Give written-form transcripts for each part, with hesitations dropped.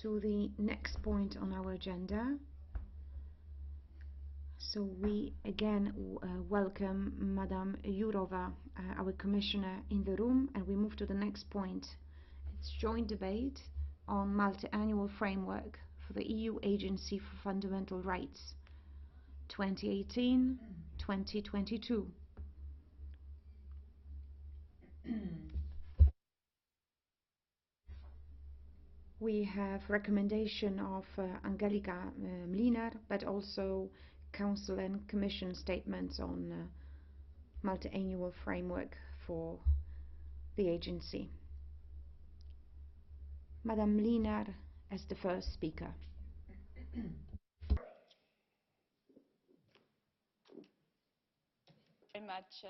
to the next point on our agenda. So we again welcome Madame Jourová, our Commissioner, in the room, and we move to the next point. It's joint debate on multi-annual framework for the EU Agency for Fundamental Rights 2018-2022. We have recommendation of Angelika MLINAR, but also Council and Commission statements on multi-annual framework for the agency. Madame MLINAR as the first speaker. Very much,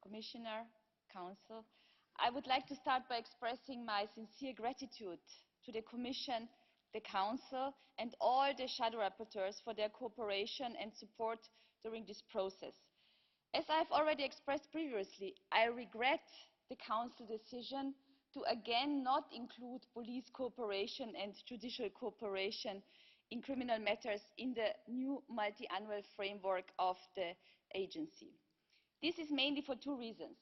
Commissioner, Council. I would like to start by expressing my sincere gratitude to the Commission, the Council and all the shadow rapporteurs for their cooperation and support during this process. As I have already expressed previously, I regret the Council decision to again not include police cooperation and judicial cooperation in criminal matters in the new multi-annual framework of the agency. This is mainly for two reasons.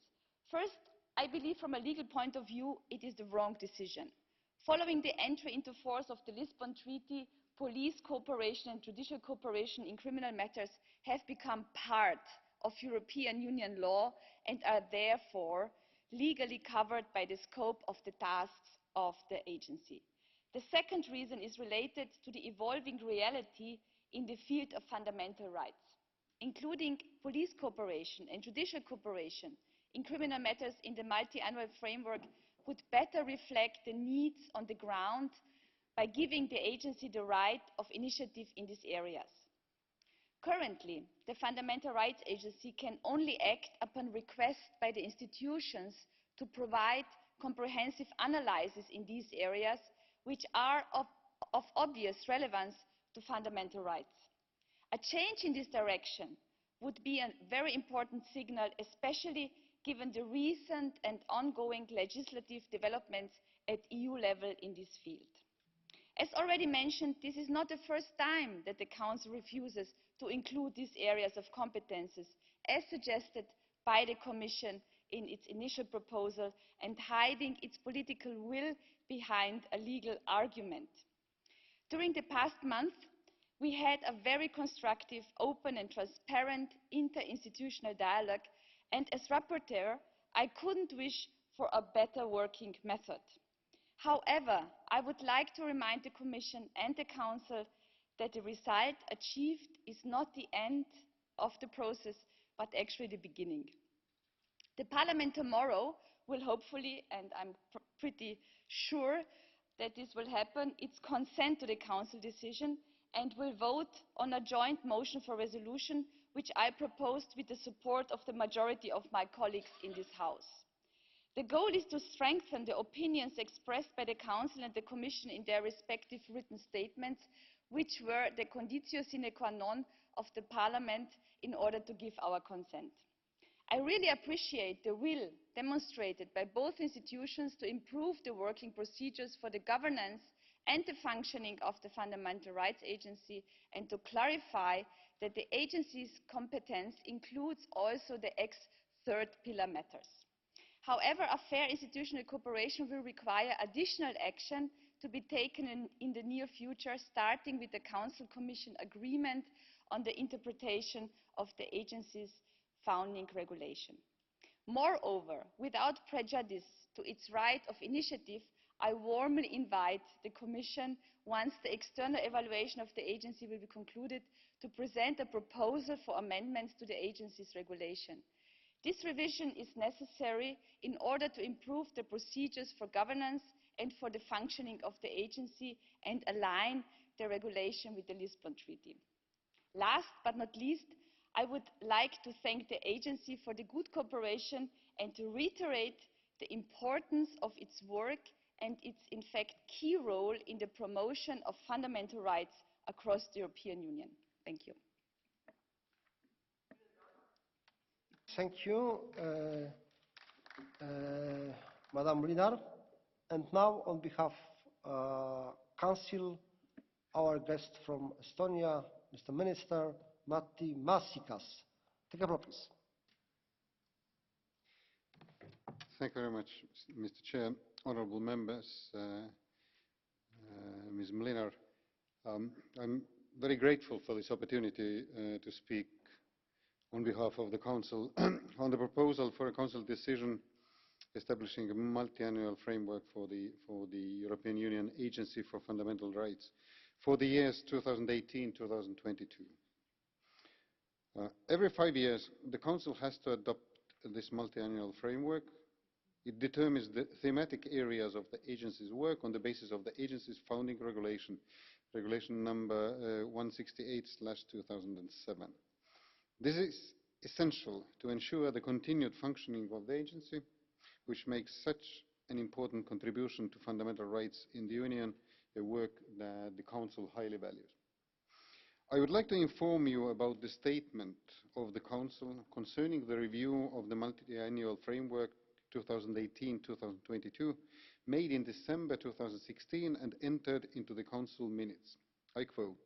First, I believe from a legal point of view it is the wrong decision. Following the entry into force of the Lisbon Treaty, police cooperation and judicial cooperation in criminal matters have become part of European Union law and are therefore legally covered by the scope of the tasks of the agency. The second reason is related to the evolving reality in the field of fundamental rights. Including police cooperation and judicial cooperation in criminal matters in the multi-annual framework would better reflect the needs on the ground by giving the agency the right of initiative in these areas. Currently, the Fundamental Rights Agency can only act upon request by the institutions to provide comprehensive analysis in these areas, which are of obvious relevance to fundamental rights. A change in this direction would be a very important signal, especially given the recent and ongoing legislative developments at EU level in this field. As already mentioned, this is not the first time that the Council refuses to include these areas of competences, as suggested by the Commission in its initial proposal, and hiding its political will behind a legal argument. During the past month, we had a very constructive, open and transparent interinstitutional dialogue, and as rapporteur, I couldn't wish for a better working method. However, I would like to remind the Commission and the Council that the result achieved is not the end of the process, but actually the beginning. The Parliament tomorrow will hopefully, and I'm pretty sure that this will happen, its consent to the Council decision and will vote on a joint motion for resolution which I proposed with the support of the majority of my colleagues in this House. The goal is to strengthen the opinions expressed by the Council and the Commission in their respective written statements, which were the conditio sine qua non of the Parliament in order to give our consent. I really appreciate the will demonstrated by both institutions to improve the working procedures for the governance and the functioning of the Fundamental Rights Agency, and to clarify that the agency's competence includes also the ex-third pillar matters. However, a fair institutional cooperation will require additional action to be taken in the near future, starting with the Council-Commission agreement on the interpretation of the agency's founding regulation. Moreover, without prejudice to its right of initiative, I warmly invite the Commission, once the external evaluation of the agency will be concluded, to present a proposal for amendments to the agency's regulation. This revision is necessary in order to improve the procedures for governance and for the functioning of the agency and align the regulation with the Lisbon Treaty. Last but not least, I would like to thank the agency for the good cooperation and to reiterate the importance of its work and its, in fact, key role in the promotion of fundamental rights across the European Union. Thank you. Thank you, Madam MLINAR. And now, on behalf of Council, our guest from Estonia, Mr. Minister Matti Maasikas. Take a floor, please. Thank you very much, Mr. Chair, honourable members, Ms. MLINAR. I'm very grateful for this opportunity to speak on behalf of the Council on the proposal for a Council decision establishing a multi-annual framework for the European Union Agency for Fundamental Rights for the years 2018-2022. Every 5 years, the Council has to adopt this multi-annual framework. It determines the thematic areas of the agency's work on the basis of the agency's founding regulation, regulation number 168/2007. This is essential to ensure the continued functioning of the agency, which makes such an important contribution to fundamental rights in the Union, a work that the Council highly values. I would like to inform you about the statement of the Council concerning the review of the multi-annual framework 2018-2022, made in December 2016 and entered into the Council minutes. I quote,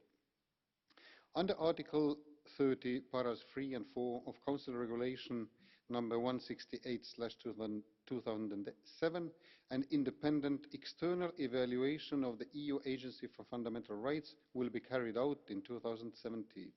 "Under Article 30, paras 3 and 4 of Council Regulation number 168/2007, an independent external evaluation of the EU Agency for Fundamental Rights will be carried out in 2017.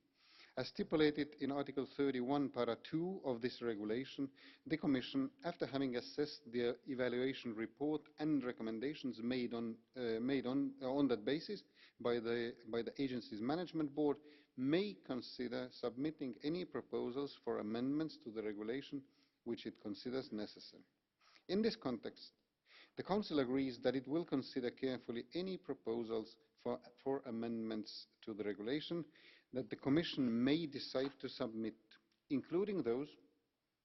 As stipulated in Article 31, para 2 of this regulation, the Commission, after having assessed the evaluation report and recommendations made on that basis by the agency's management board, may consider submitting any proposals for amendments to the regulation which it considers necessary. In this context, the Council agrees that it will consider carefully any proposals for amendments to the regulation that the Commission may decide to submit, including those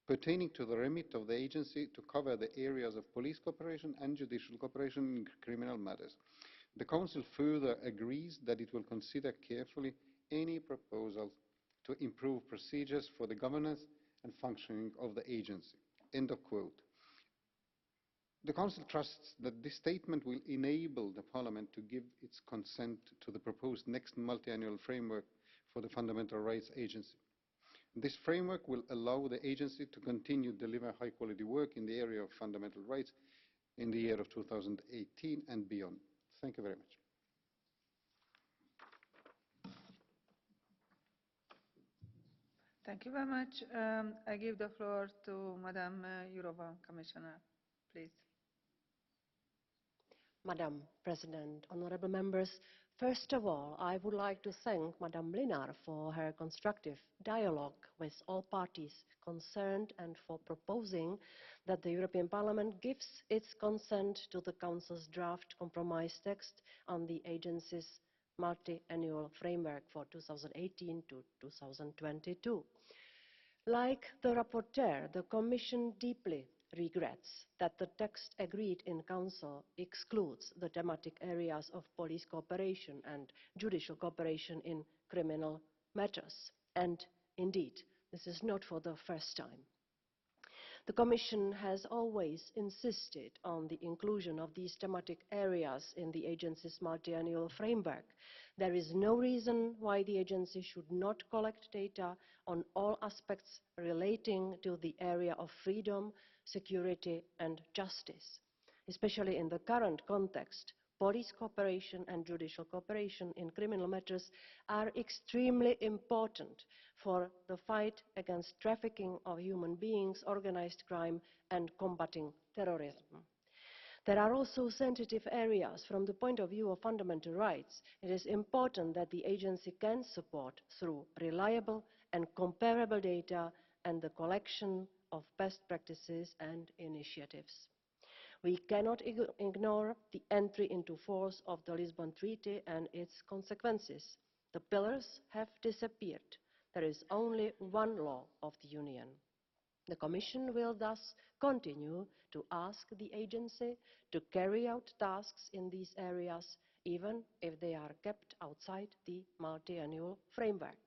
pertaining to the remit of the agency to cover the areas of police cooperation and judicial cooperation in criminal matters. The Council further agrees that it will consider carefully any proposals to improve procedures for the governance and functioning of the agency." End of quote. The Council trusts that this statement will enable the Parliament to give its consent to the proposed next multi-annual framework for the Fundamental Rights Agency. This framework will allow the agency to continue to deliver high-quality work in the area of fundamental rights in the year of 2018 and beyond. Thank you very much. Thank you very much. I give the floor to Madam Jourová, Commissioner, please. Madam President, honourable members, first of all, I would like to thank Madam MLINAR for her constructive dialogue with all parties concerned and for proposing that the European Parliament gives its consent to the Council's draft compromise text on the agency's multi-annual framework for 2018 to 2022. Like the rapporteur, the Commission deeply regrets that the text agreed in Council excludes the thematic areas of police cooperation and judicial cooperation in criminal matters. And indeed, this is not for the first time. The Commission has always insisted on the inclusion of these thematic areas in the agency's multi-annual framework. There is no reason why the agency should not collect data on all aspects relating to the area of freedom, security and justice. Especially in the current context, police cooperation and judicial cooperation in criminal matters are extremely important for the fight against trafficking of human beings, organised crime and combating terrorism. There are also sensitive areas from the point of view of fundamental rights. It is important that the agency can support through reliable and comparable data and the collection of best practices and initiatives. We cannot ignore the entry into force of the Lisbon Treaty and its consequences. The pillars have disappeared. There is only one law of the Union. The Commission will thus continue to ask the agency to carry out tasks in these areas, even if they are kept outside the multi-annual framework.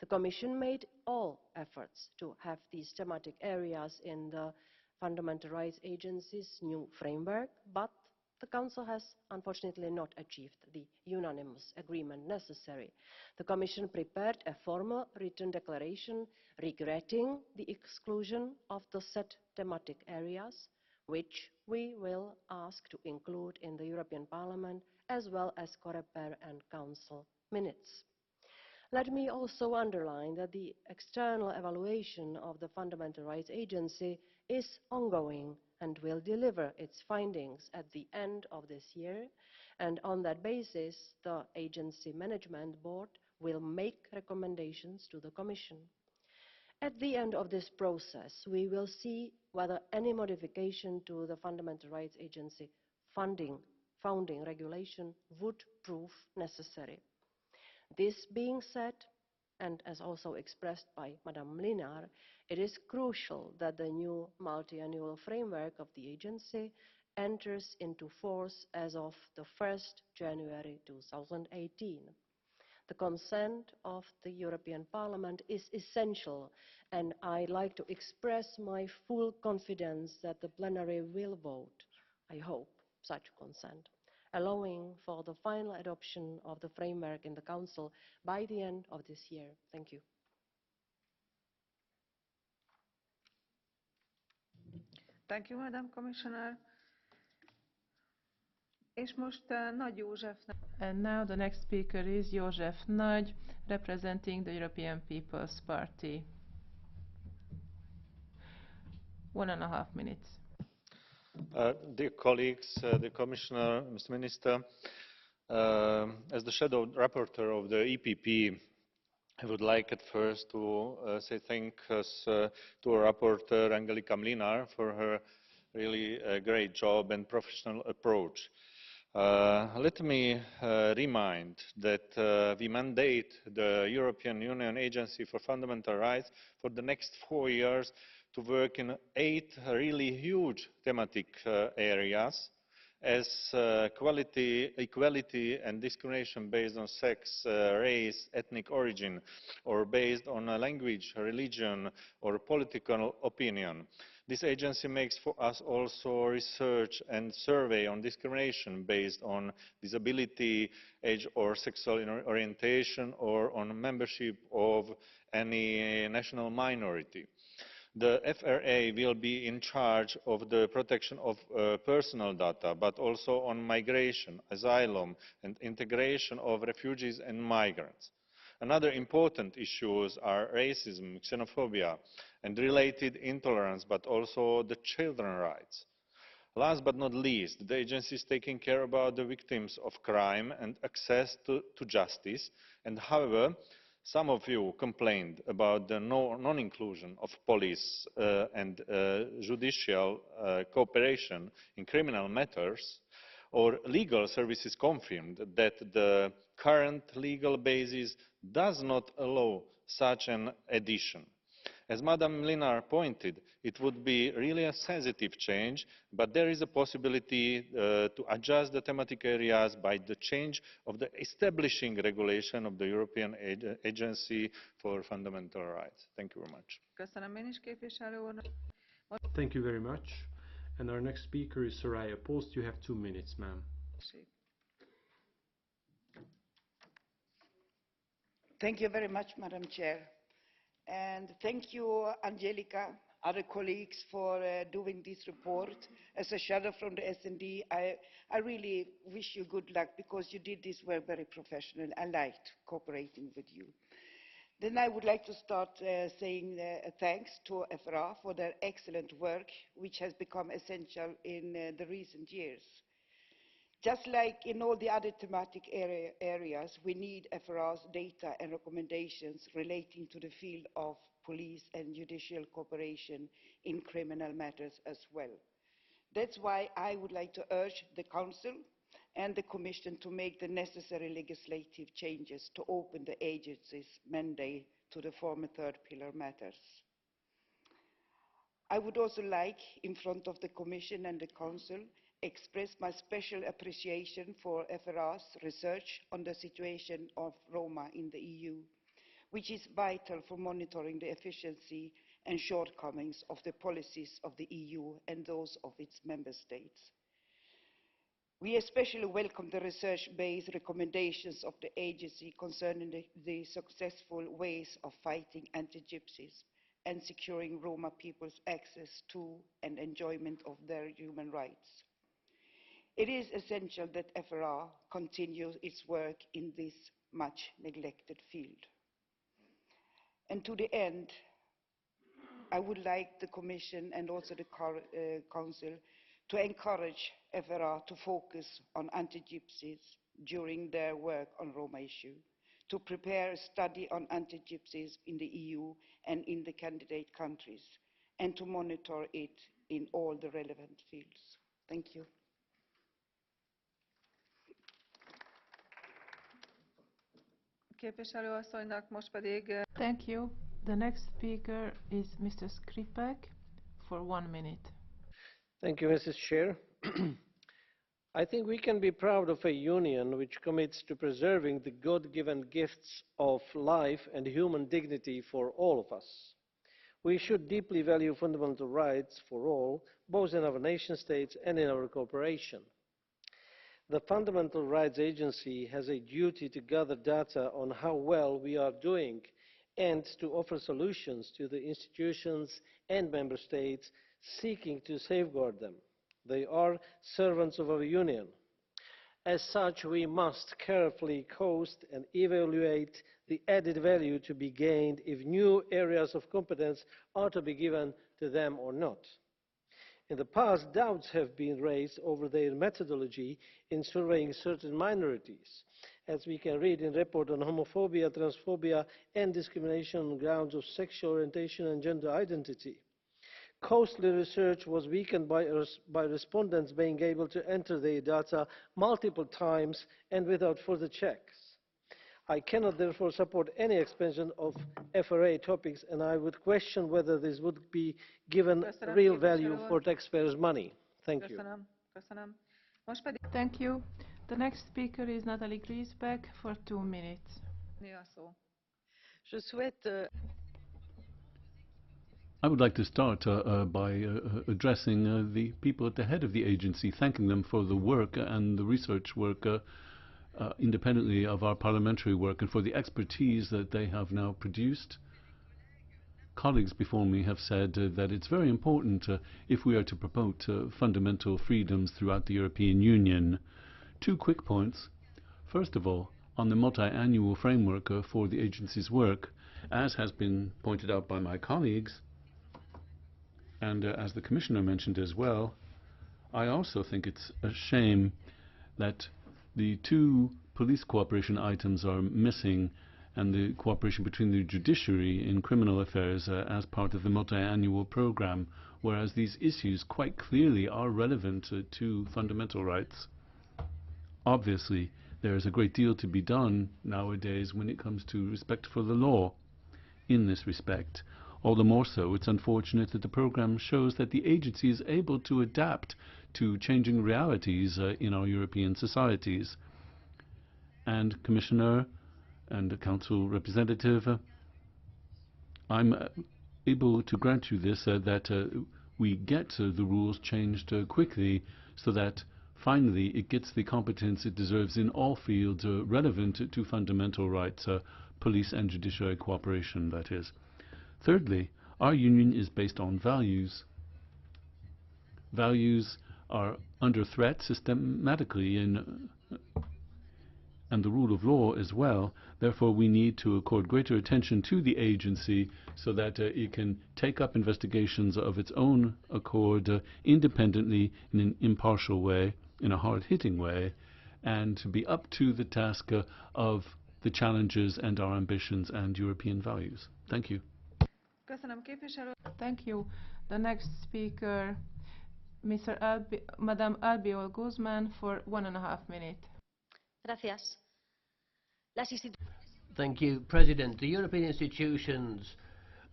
The Commission made all efforts to have these thematic areas in the Fundamental Rights Agency's new framework, but the Council has unfortunately not achieved the unanimous agreement necessary. The Commission prepared a formal written declaration regretting the exclusion of the set thematic areas, which we will ask to include in the European Parliament as well as Coreper and Council minutes. Let me also underline that the external evaluation of the Fundamental Rights Agency is ongoing and will deliver its findings at the end of this year, and on that basis the Agency Management Board will make recommendations to the Commission. At the end of this process, we will see whether any modification to the Fundamental Rights Agency founding regulation would prove necessary. This being said, and as also expressed by Madame MLINAR, it is crucial that the new multi-annual framework of the agency enters into force as of the 1st January 2018. The consent of the European Parliament is essential, and I'd like to express my full confidence that the plenary will vote, I hope, such consent, allowing for the final adoption of the framework in the Council by the end of this year. Thank you. Thank you, Madam Commissioner. És most Nagy Józsefnek. And now the next speaker is József Nagy, representing the European People's Party. 1.5 minutes. Dear colleagues, the Commissioner, Mr. Minister, as the shadow rapporteur of the EPP, I would like at first to say thanks to our rapporteur Angelika MLINAR for her really great job and professional approach. Let me remind that we mandate the European Union Agency for Fundamental Rights for the next 4 years to work in 8 really huge thematic areas as equality and discrimination based on sex, race, ethnic origin, or based on a language, religion, or political opinion. This agency makes for us also research and survey on discrimination based on disability, age or sexual orientation, or on membership of any national minority. The FRA will be in charge of the protection of personal data, but also on migration, asylum and integration of refugees and migrants. Another important issues are racism, xenophobia and related intolerance, but also the children's rights. Last but not least, the agency is taking care about the victims of crime and access to justice, and however, some of you complained about the non-inclusion of police and judicial cooperation in criminal matters. Our legal services confirmed that the current legal basis does not allow such an addition. As Madam MLINAR pointed, it would be really a sensitive change, but there is a possibility to adjust the thematic areas by the change of the establishing regulation of the European Agency for Fundamental Rights. Thank you very much. Thank you very much. And our next speaker is Soraya POST. You have 2 minutes, ma'am. Thank you very much, Madam Chair. And thank you, Angelika, other colleagues, for doing this report. As a shadow from the S&D, I really wish you good luck because you did this work very professional. I liked cooperating with you. Then I would like to start saying thanks to FRA for their excellent work, which has become essential in the recent years. Just like in all the other thematic areas, we need FRA's data and recommendations relating to the field of police and judicial cooperation in criminal matters as well. That's why I would like to urge the Council and the Commission to make the necessary legislative changes to open the agency's mandate to the former third pillar matters. I would also like, in front of the Commission and the Council, express my special appreciation for FRA's research on the situation of Roma in the EU, which is vital for monitoring the efficiency and shortcomings of the policies of the EU and those of its member states. We especially welcome the research-based recommendations of the agency concerning the successful ways of fighting anti-gypsies and securing Roma people's access to and enjoyment of their human rights. It is essential that FRA continues its work in this much neglected field. And to the end, I would like the Commission and also the Council to encourage FRA to focus on anti-gypsies during their work on Roma issue, to prepare a study on anti-gypsies in the EU and in the candidate countries, and to monitor it in all the relevant fields. Thank you. Képviselő asszonynak most pedig... Thank you. The next speaker is Mr. Škripek for 1 minute. Thank you, Mrs. Chair. I think we can be proud of a union which commits to preserving the God-given gifts of life and human dignity for all of us. We should deeply value fundamental rights for all, both in our nation states and in our cooperation. The Fundamental Rights Agency has a duty to gather data on how well we are doing and to offer solutions to the institutions and member states seeking to safeguard them. They are servants of our Union. As such, we must carefully cost and evaluate the added value to be gained if new areas of competence are to be given to them or not. In the past, doubts have been raised over their methodology in surveying certain minorities, as we can read in the report on homophobia, transphobia and discrimination on grounds of sexual orientation and gender identity. Costly research was weakened by respondents being able to enter their data multiple times and without further checks. I cannot therefore support any expansion of FRA topics, and I would question whether this would be given real value for taxpayers' money. Thank you. Thank you. The next speaker is Nathalie GRIESBECK for 2 minutes. I would like to start by addressing the people at the head of the agency, thanking them for the work and the research work independently of our parliamentary work and for the expertise that they have now produced. Colleagues before me have said that it's very important if we are to promote fundamental freedoms throughout the European Union. 2 quick points. First of all, on the multi-annual framework for the agency's work, as has been pointed out by my colleagues, and as the Commissioner mentioned as well, I also think it's a shame that the 2 police cooperation items are missing, and the cooperation between the judiciary in criminal affairs as part of the multi-annual program, whereas these issues quite clearly are relevant to fundamental rights. Obviously, there is a great deal to be done nowadays when it comes to respect for the law in this respect. All the more so, it's unfortunate that the program shows that the agency is able to adapt to changing realities in our European societies. And Commissioner and Council representative, I'm able to grant you this, that we get the rules changed quickly so that finally it gets the competence it deserves in all fields relevant to fundamental rights, police and judiciary cooperation, that is. Thirdly, our union is based on values. Values are under threat systematically and the rule of law as well. Therefore, we need to accord greater attention to the agency so that it can take up investigations of its own accord independently in an impartial way, in a hard-hitting way, and to be up to the task of the challenges and our ambitions and European values. Thank you. Thank you. The next speaker, Madame ALBIOL GUZMÁN for 1.5 minutes. Gracias. Thank you, President. The European institutions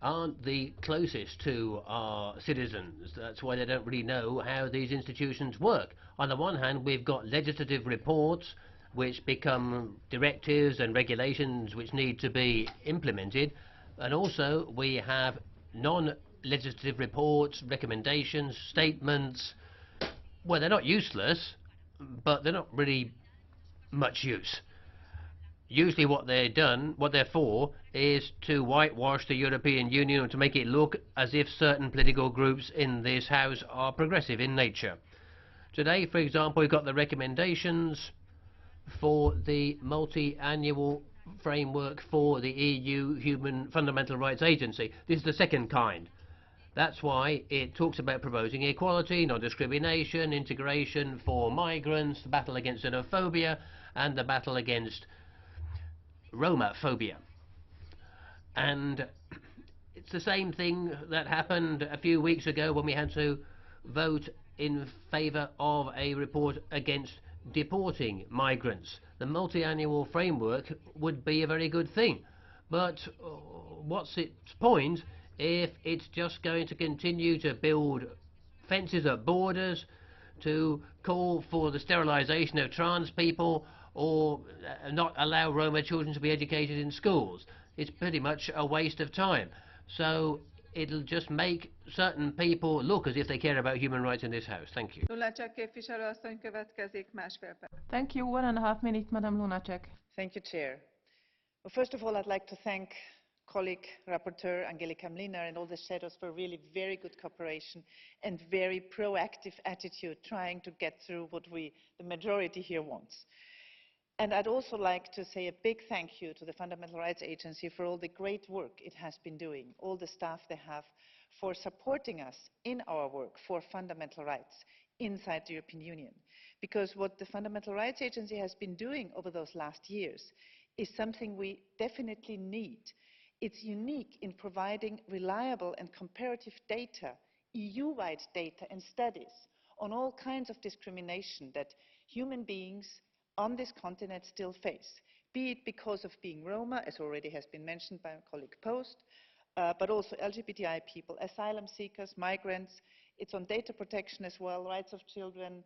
aren't the closest to our citizens. That's why they don't really know how these institutions work. On the one hand, we've got legislative reports which become directives and regulations which need to be implemented. And also we have non-legislative reports, recommendations, statements. Well, they're not useless, but they're not really much use. Usually what they're for, is to whitewash the European Union and to make it look as if certain political groups in this House are progressive in nature. Today, for example, we've got the recommendations for the multi-annual framework for the EU Fundamental Rights Agency. This is the second kind. That's why it talks about promoting equality, non-discrimination, integration for migrants, the battle against xenophobia, and the battle against Roma phobia. And it's the same thing that happened a few weeks ago when we had to vote in favour of a report against deporting migrants. The multi-annual framework would be a very good thing, but what's its point if it's just going to continue to build fences at borders, to call for the sterilisation of trans people, or not allow Roma children to be educated in schools? It's pretty much a waste of time. So it'll just make certain people look as if they care about human rights in this House. Thank you. Lunacek képviselő asszony következik, 1,5 perc. Thank you. 1.5 minutes, Madam Lunacek. Thank you, Chair. Well, first of all, I'd like to thank colleague rapporteur Angelika MLINAR and all the shadows for really very good cooperation and very proactive attitude trying to get through what the majority here wants. And I'd also like to say a big thank you to the Fundamental Rights Agency for all the great work it has been doing, all the staff they have, for supporting us in our work for fundamental rights inside the European Union. Because what the Fundamental Rights Agency has been doing over those last years is something we definitely need. It's unique in providing reliable and comparative data, EU-wide data and studies on all kinds of discrimination that human beings on this continent still face, be it because of being Roma, as already has been mentioned by my colleague Post, but also LGBTI people, asylum seekers, migrants. It's on data protection as well, rights of children,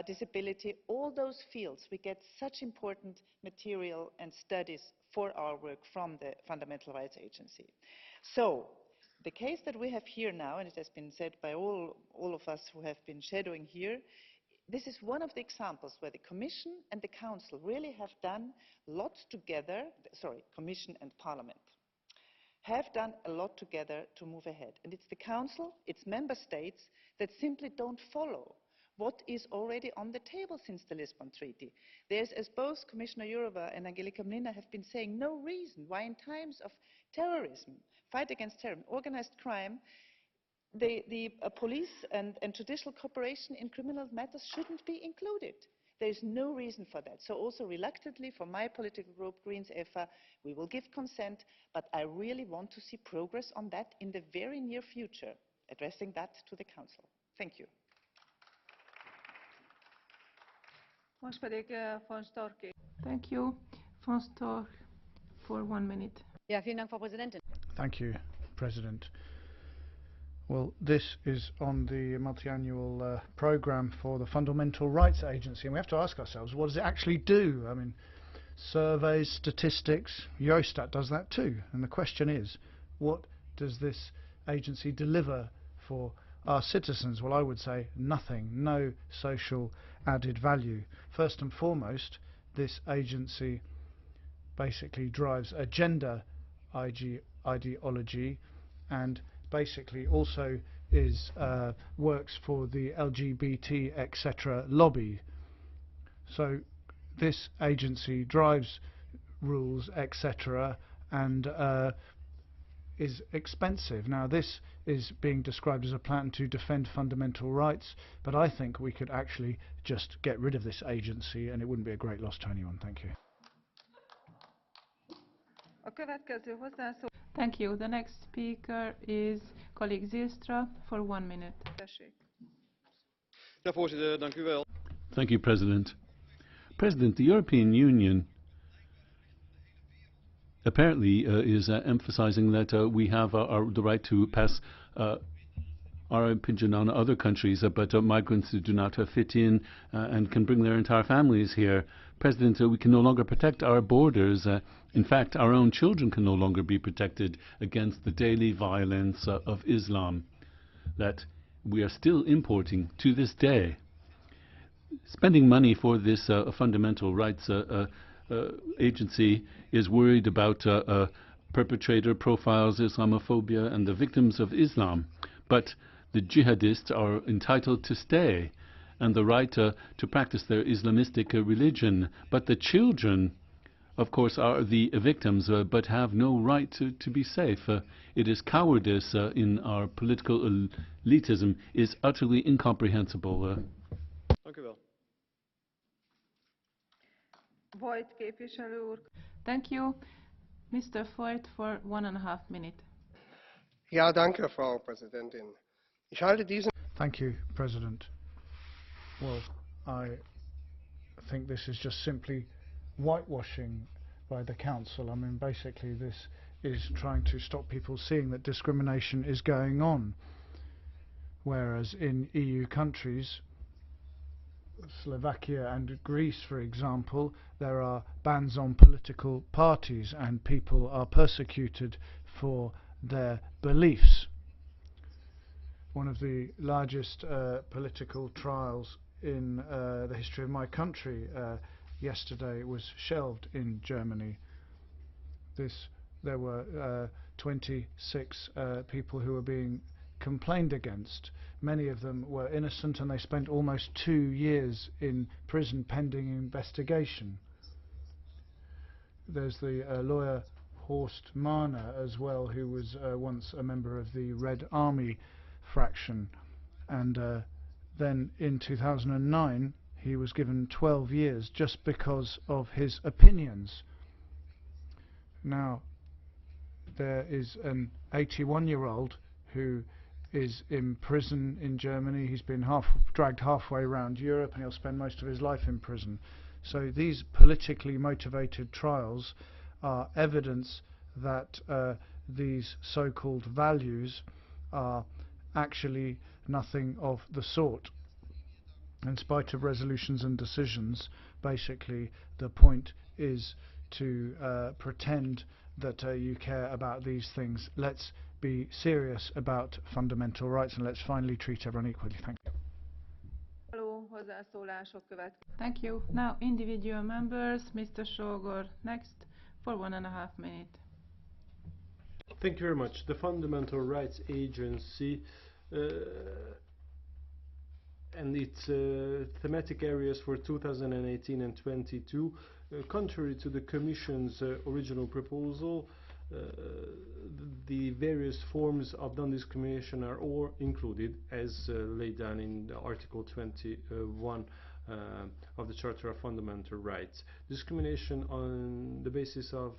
disability, all those fields. We get such important material and studies for our work from the Fundamental Rights Agency. So, the case that we have here now, and it has been said by all of us who have been shadowing here, this is one of the examples where the Commission and the Council really have done lots together, Commission and Parliament, have done a lot together to move ahead. And it's the Council, it's Member States that simply don't follow what is already on the table since the Lisbon Treaty. There's, as both Commissioner Jourová and Angelika MLINAR have been saying, no reason why in times of terrorism, fight against terrorism, organized crime, the police and judicial cooperation in criminal matters shouldn't be included. There is no reason for that. So also reluctantly, for my political group, Greens EFA, we will give consent, but I really want to see progress on that in the very near future, addressing that to the Council. Thank you. Most pedig von Storch. Thank you. Von Storch for 1 minute. Ja, vielen Dank, Frau Präsidentin. Thank you, President. Well, this is on the multi-annual programme for the Fundamental Rights Agency, and we have to ask ourselves, what does it actually do? I mean, surveys, statistics, Eurostat does that too. And the question is, what does this agency deliver for our citizens? Well, I would say nothing, no social added value. First and foremost, this agency basically drives a gender ideology and basically also works for the LGBT etc. lobby. So this agency drives rules etc. and is expensive. Now this is being described as a plan to defend fundamental rights, but I think we could actually just get rid of this agency and it wouldn't be a great loss to anyone. Thank you. Thank you. The next speaker is colleague ZIJLSTRA for 1 minute. Ja, voorzitter, dank u wel. Thank you, President. President, the European Union apparently is emphasizing that we have the right to pass our opinion on other countries, but migrants who do not fit in and can bring their entire families here. President, we can no longer protect our borders. In fact, our own children can no longer be protected against the daily violence of Islam that we are still importing to this day. spending money for this fundamental rights agency is worried about perpetrator profiles, Islamophobia, and the victims of Islam. But the jihadists are entitled to stay and the right to practice their Islamistic religion. But the children, of course, are the victims, but have no right to be safe. It is cowardice in our political elitism is utterly incomprehensible. Dank u wel. Voigt képviselő úr. Thank you. Mr. Voigt for 1.5 minutes. Ja, danke, Frau Präsidentin. Ich halte diesen... Thank you, President. Well, I think this is just simply whitewashing by the Council. I mean, basically this is trying to stop people seeing that discrimination is going on. Whereas in EU countries, Slovakia and Greece, for example, there are bans on political parties and people are persecuted for their beliefs. One of the largest political trials in the history of my country yesterday was shelved in Germany. There were 26 people who were being complained against. Many of them were innocent and they spent almost 2 years in prison pending investigation. There's the lawyer Horst Mahner as well, who was once a member of the Red Army fraction, and then in 2009 he was given 12 years just because of his opinions. Now there is an 81-year-old who is in prison in Germany. He's been dragged halfway around Europe and he'll spend most of his life in prison. So these politically motivated trials are evidence that these so-called values are actually nothing of the sort. In spite of resolutions and decisions, basically the point is to pretend that you care about these things. Let's be serious about fundamental rights and let's finally treat everyone equally. Thank you. Thank you. Now individual members, Mr. SÓGOR next for 1.5 minutes. Thank you very much. The Fundamental Rights Agency and its thematic areas for 2018 and 22, contrary to the Commission's original proposal, the various forms of non-discrimination are all included as laid down in Article 21 of the Charter of Fundamental Rights. Discrimination on the basis of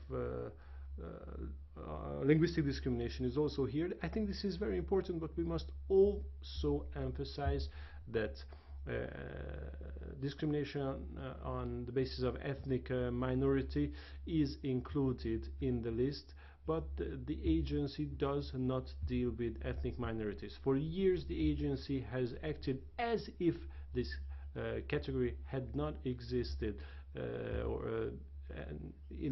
linguistic discrimination is also here. I think this is very important, but we must also emphasize that discrimination on the basis of ethnic minority is included in the list, but the agency does not deal with ethnic minorities. For years the agency has acted as if this category had not existed in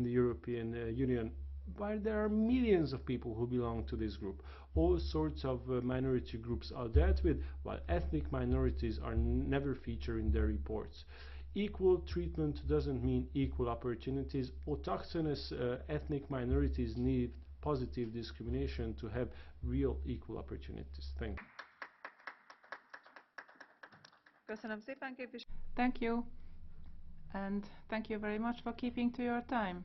the European Union. But there are millions of people who belong to this group. All sorts of minority groups are dealt with, while ethnic minorities are never featured in their reports. Equal treatment doesn't mean equal opportunities. Autochthonous ethnic minorities need positive discrimination to have real equal opportunities. Thank you. Thank you. And thank you very much for keeping to your time.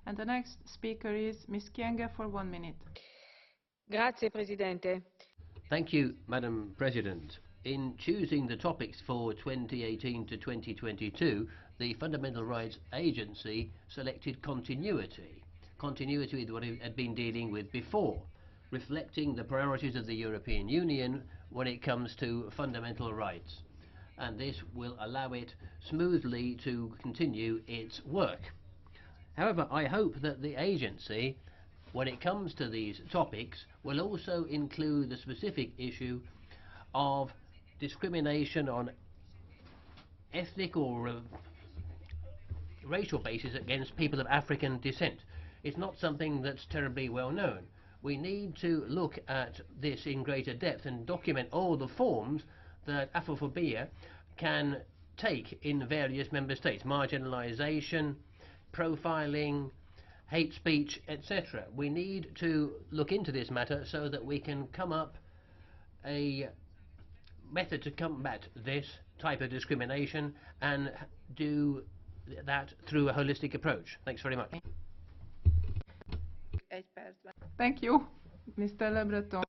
And the next speaker is Ms. Kyenge for 1 minute. Grazie, Presidente. Thank you, Madam President. In choosing the topics for 2018 to 2022, the Fundamental Rights Agency selected continuity with what it had been dealing with before, reflecting the priorities of the European Union when it comes to fundamental rights. And this will allow it smoothly to continue its work. However, I hope that the agency, when it comes to these topics, will also include the specific issue of discrimination on ethnic or racial basis against people of African descent. It's not something that's terribly well known. We need to look at this in greater depth and document all the forms that Afrophobia can take in various member states. Marginalisation, profiling, hate speech, etc. We need to look into this matter so that we can come up a method to combat this type of discrimination and do that through a holistic approach. Thanks very much. Thank you, Mr. LeBreton.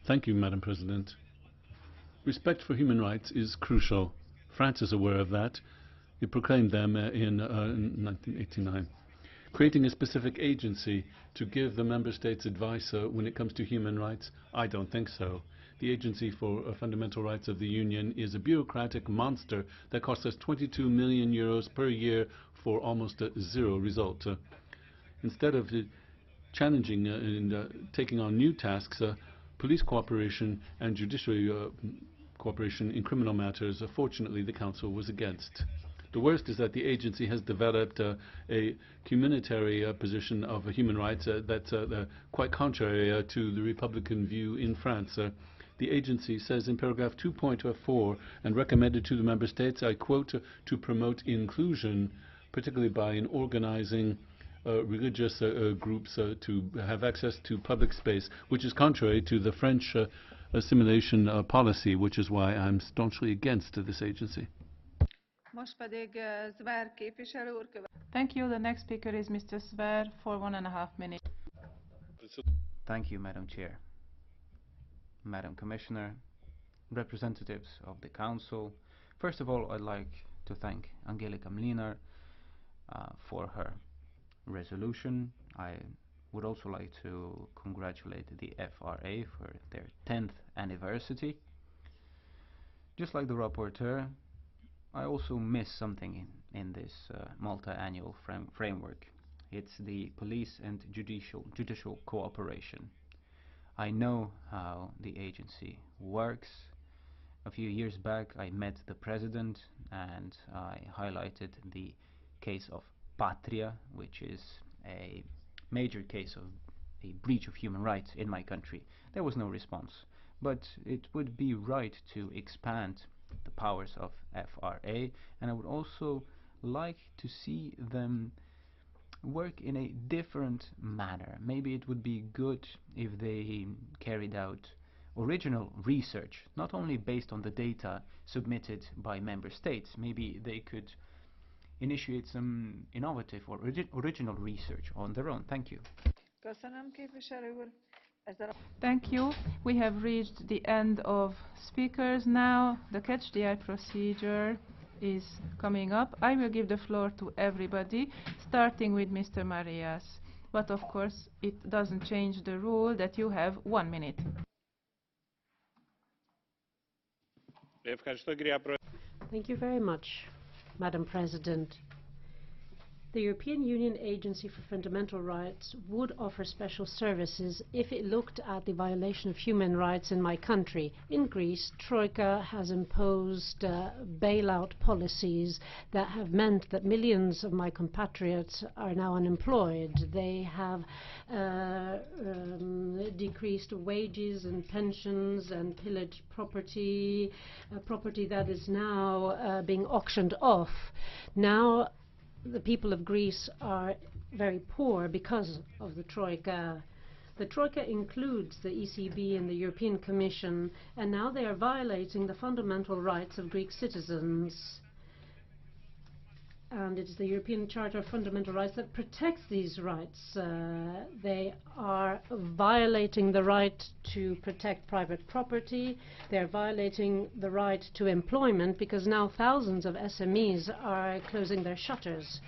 Thank you, Madam President. Respect for human rights is crucial. France is aware of that. It proclaimed them in 1989. Creating a specific agency to give the member states advice when it comes to human rights, I don't think so. The Agency for Fundamental Rights of the Union is a bureaucratic monster that costs us 22 million euros per year for almost zero result. Instead of challenging and taking on new tasks, police cooperation and judiciary cooperation in criminal matters, fortunately the Council was against. The worst is that the agency has developed a communitary position of human rights that's quite contrary to the Republican view in France. The agency says in paragraph 2.4 and recommended to the member states, I quote, to promote inclusion, particularly by organizing religious groups to have access to public space, which is contrary to the French assimilation policy, which is why I'm staunchly against this agency. Thank you. The next speaker is Mr. ZVER for 1.5 minutes. Thank you, Madam Chair. Madam Commissioner, representatives of the Council. First of all, I'd like to thank Angelika MLINAR for her resolution. I would also like to congratulate the FRA for their 10th anniversary. Just like the rapporteur, I also miss something in this multi-annual framework. It's the police and judicial cooperation. I know how the agency works. A few years back I met the president and I highlighted the case of Patria, which is a major case of a breach of human rights in my country. There was no response, but it would be right to expand the powers of FRA, and I would also like to see them work in a different manner. Maybe it would be good if they carried out original research, not only based on the data submitted by member states. Maybe they could initiate some innovative or original research on their own. Thank you. Thank you. We have reached the end of speakers now. The catch the eye procedure is coming up. I will give the floor to everybody, starting with Mr. Marias. But of course, it doesn't change the rule that you have 1 minute. Thank you very much, Madam President. The European Union Agency for Fundamental Rights would offer special services if it looked at the violation of human rights in my country. In Greece, Troika has imposed bailout policies that have meant that millions of my compatriots are now unemployed. They have decreased wages and pensions and pillaged property, property that is now being auctioned off. Now the people of Greece are very poor because of the Troika. The Troika includes the ECB and the European Commission, and now they are violating the fundamental rights of Greek citizens. And it is the European Charter of Fundamental Rights that protects these rights. They are violating the right to protect private property. They are violating the right to employment because now thousands of SMEs are closing their shutters.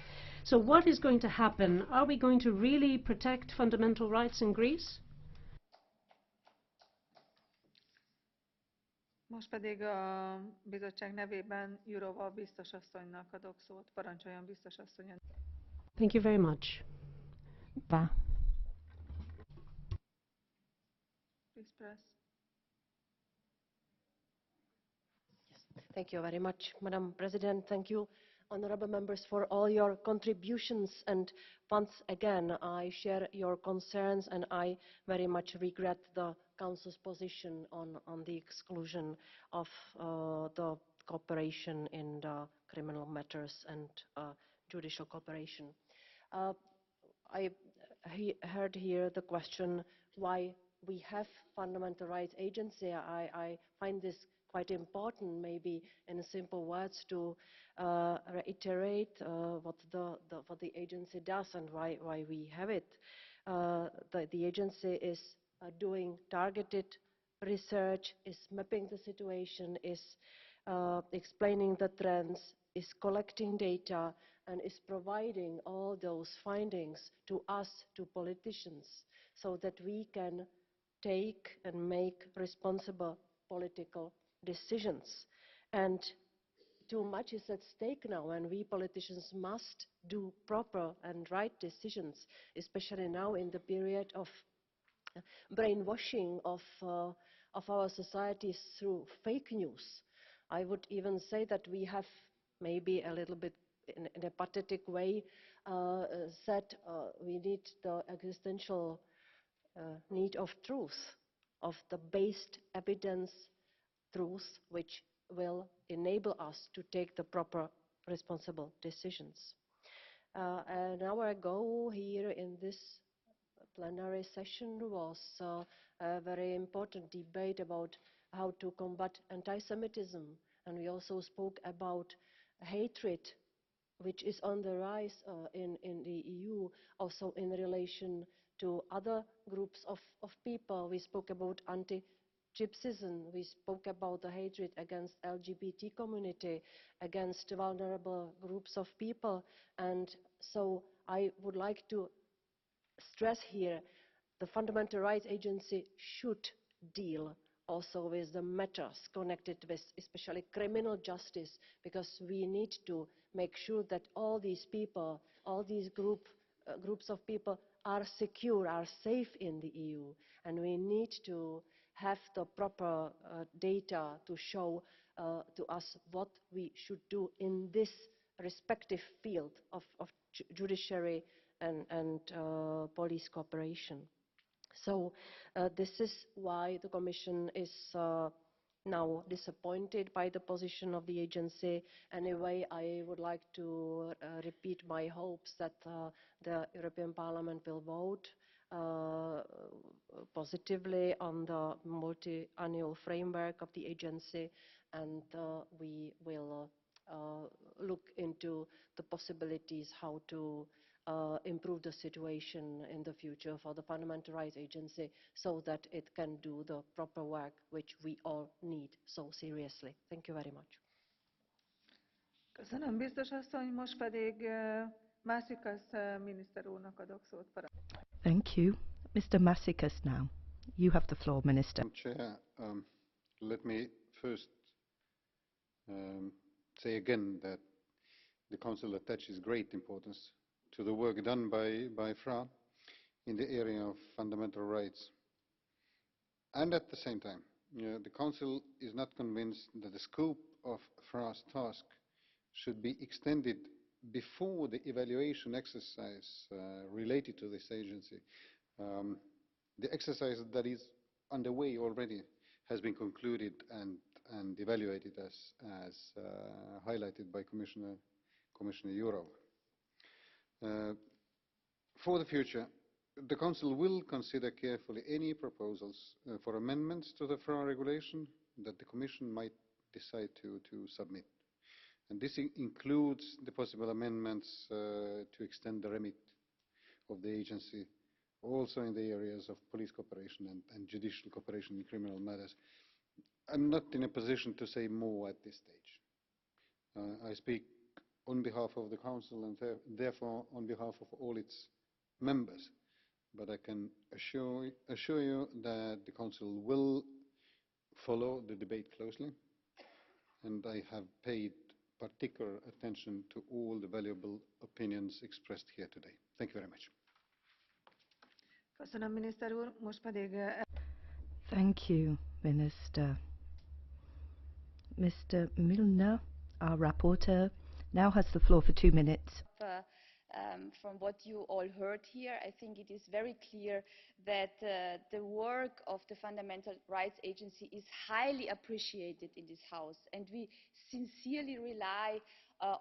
So what is going to happen? Are we going to really protect fundamental rights in Greece? Most pedig a bizottság nevében Jourová biztos asszonynak adok szót. Parancsoljon, biztos asszony. Thank you very much. Please press. Thank you very much, Madam President. Thank you, honourable members, for all your contributions. And once again, I share your concerns and I very much regret the Council's position on the exclusion of the cooperation in the criminal matters and judicial cooperation. I heard here the question why we have Fundamental Rights Agency. I find this quite important, maybe in simple words, to reiterate what the agency does and why we have it. The agency is doing targeted research, is mapping the situation, is explaining the trends, is collecting data, and is providing all those findings to us, to politicians, so that we can take and make responsible political decisions. And too much is at stake now, and we politicians must do proper and right decisions, especially now in the period of brainwashing of our societies through fake news. I would even say that we have, maybe a little bit in a pathetic way, said we need the existential need of truth, of the based evidence truth, which will enable us to take the proper responsible decisions. An hour ago here in this plenary session was a very important debate about how to combat anti-Semitism, and we also spoke about hatred which is on the rise in the EU, also in relation to other groups of people. We spoke about anti-Gypsyism, we spoke about the hatred against LGBT community, against vulnerable groups of people, and so I would like to stress here the Fundamental Rights Agency should deal also with the matters connected with especially criminal justice, because we need to make sure that all these people, all these groups of people are secure, are safe in the EU, and we need to have the proper data to show to us what we should do in this respective field of judiciary and police cooperation. So this is why the Commission is now disappointed by the position of the agency. Anyway, I would like to repeat my hopes that the European Parliament will vote positively on the multi-annual framework of the agency, and we will look into the possibilities how to improve the situation in the future for the Fundamental Rights Agency, so that it can do the proper work which we all need so seriously. Thank you very much. Köszönöm, biztos asszony, most pedig Maasikas miniszter úrnak adok szót. Thank you. Mr. Maasikas now. You have the floor, Minister. Chair, let me first say again that the Council attaches great importance to the work done by FRA in the area of fundamental rights. And at the same time, the Council is not convinced that the scope of FRA's task should be extended before the evaluation exercise related to this agency. The exercise that is underway already has been concluded and evaluated as highlighted by Commissioner Jourová. For the future, the Council will consider carefully any proposals for amendments to the FRA regulation that the Commission might decide to submit. And this includes the possible amendments to extend the remit of the agency also in the areas of police cooperation and judicial cooperation in criminal matters. I'm not in a position to say more at this stage. I speak on behalf of the Council and therefore on behalf of all its members. But I can assure you that the Council will follow the debate closely, and I have paid particular attention to all the valuable opinions expressed here today. Thank you very much. Köszönöm, miniszter úr, most pedig... Thank you, Minister. Mr. MLINAR, our rapporteur, now has the floor for 2 minutes. From what you all heard here, I think it is very clear that the work of the Fundamental Rights Agency is highly appreciated in this House, and we sincerely rely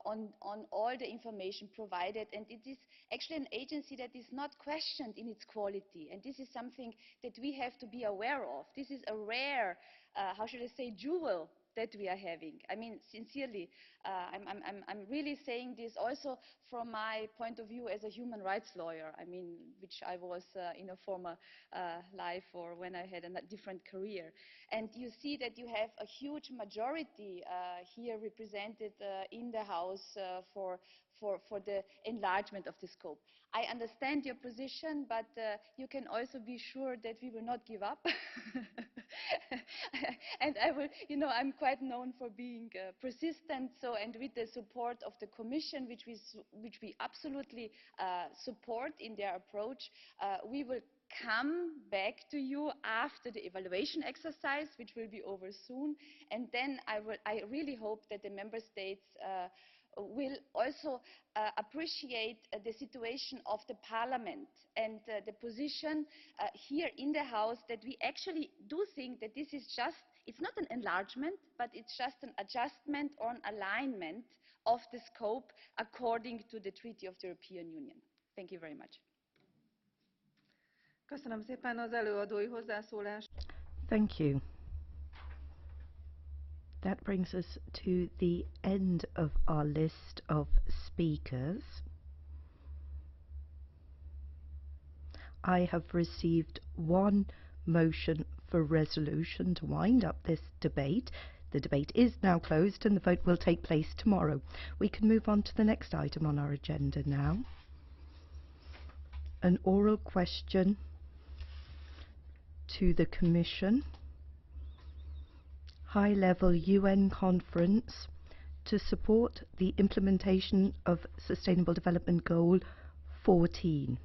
on all the information provided, and it is actually an agency that is not questioned in its quality, and this is something that we have to be aware of. This is a rare, how should I say, jewel that we are having. I mean, sincerely, I'm really saying this also from my point of view as a human rights lawyer, I mean, which I was in a former life or when I had a different career. And you see that you have a huge majority here represented in the House for the enlargement of the scope. I understand your position, but you can also be sure that we will not give up. And I will, you know, I'm quite known for being persistent. So, and with the support of the Commission, which we absolutely support in their approach, we will come back to you after the evaluation exercise, which will be over soon. And then I really hope that the Member States will also appreciate the situation of the Parliament and the position here in the House, that we actually do think that this is just, it's not an enlargement, but it's just an adjustment or an alignment of the scope according to the Treaty of the European Union. Thank you very much. Köszönöm szépen az előadói hozzászólást. Thank you. That brings us to the end of our list of speakers. I have received one motion for resolution to wind up this debate. The debate is now closed and the vote will take place tomorrow. We can move on to the next item on our agenda now. An oral question to the Commission. High-level UN conference to support the implementation of Sustainable Development Goal 14.